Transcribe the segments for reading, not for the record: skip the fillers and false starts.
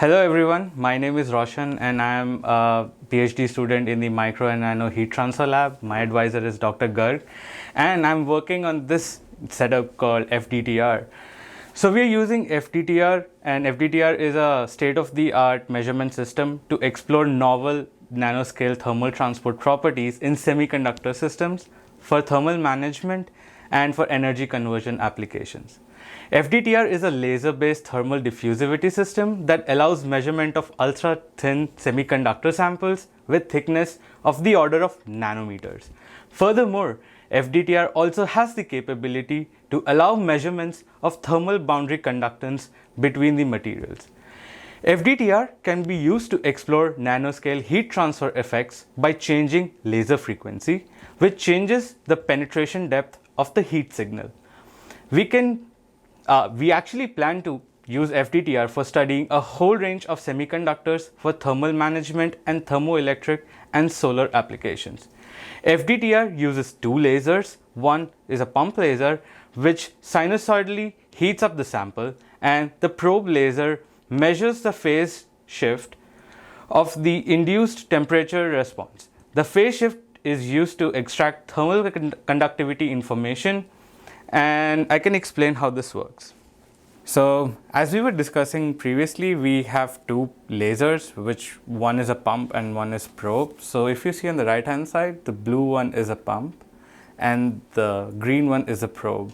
Hello everyone, my name is Roshan and I am a PhD student in the Micro and Nano Heat Transfer Lab. My advisor is Dr. Garg and I'm working on this setup called FDTR. So we are using FDTR, and FDTR is a state-of-the-art measurement system to explore novel nanoscale thermal transport properties in semiconductor systems for thermal management and for energy conversion applications. FDTR is a laser-based thermal diffusivity system that allows measurement of ultra-thin semiconductor samples with thickness of the order of nanometers. Furthermore, FDTR also has the capability to allow measurements of thermal boundary conductance between the materials. FDTR can be used to explore nanoscale heat transfer effects by changing laser frequency, which changes the penetration depth of the heat signal. We actually plan to use FDTR for studying a whole range of semiconductors for thermal management and thermoelectric and solar applications. FDTR uses two lasers. One is a pump laser which sinusoidally heats up the sample, and the probe laser measures the phase shift of the induced temperature response. The phase shift is used to extract thermal conductivity information, and I can explain how this works. So as we were discussing previously, we have two lasers, which one is a pump and one is probe. So if you see on the right hand side, the blue one is a pump and the green one is a probe.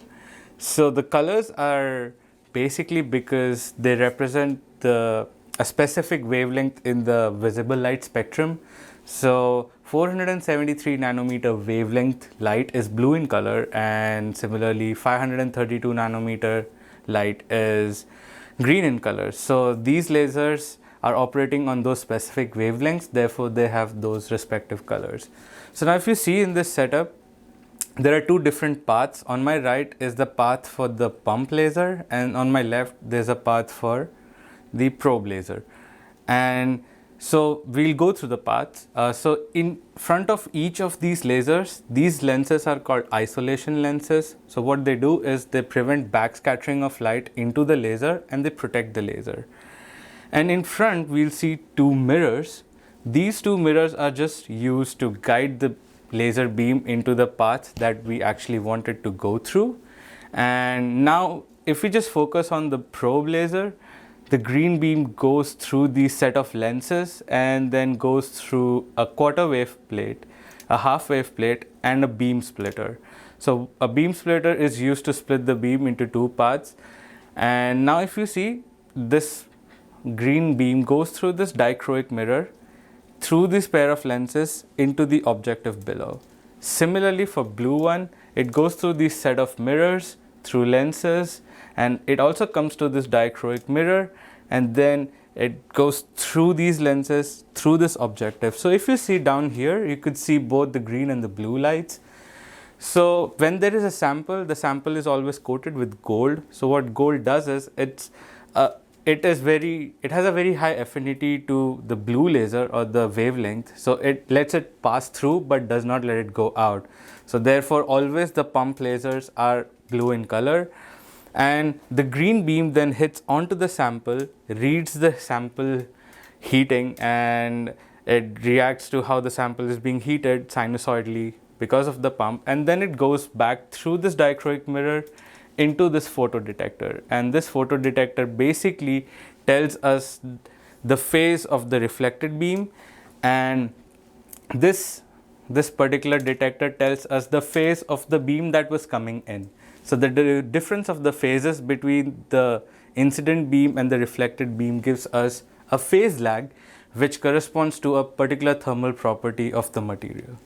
So the colors are basically because they represent a specific wavelength in the visible light spectrum. So 473 nanometer wavelength light is blue in color, and similarly 532 nanometer light is green in color. So these lasers are operating on those specific wavelengths, therefore they have those respective colors. So now if you see in this setup, there are two different paths. On my right is the path for the pump laser, and on my left there's a path for the probe laser. And so we'll go through the paths. So in front of each of these lasers, these lenses are called isolation lenses. So what they do is they prevent backscattering of light into the laser and they protect the laser. And in front we'll see two mirrors. These two mirrors are just used to guide the laser beam into the path that we actually wanted to go through. And now if we just focus on the probe laser, the green beam goes through these set of lenses and then goes through a quarter wave plate, a half wave plate, and a beam splitter. So a beam splitter is used to split the beam into two parts. And now if you see, this green beam goes through this dichroic mirror, through this pair of lenses into the objective below. Similarly for blue one, it goes through this set of mirrors, through lenses, and it also comes to this dichroic mirror, and then it goes through these lenses, through this objective. So if you see down here, you could see both the green and the blue lights. So when there is a sample, the sample is always coated with gold. So what gold does is it has a very high affinity to the blue laser or the wavelength. So it lets it pass through but does not let it go out. So therefore always the pump lasers are blue in color. And the green beam then hits onto the sample, reads the sample heating, and it reacts to how the sample is being heated sinusoidally because of the pump, and then it goes back through this dichroic mirror into this photodetector. And this photodetector basically tells us the phase of the reflected beam, and this particular detector tells us the phase of the beam that was coming in. So the difference of the phases between the incident beam and the reflected beam gives us a phase lag, which corresponds to a particular thermal property of the material.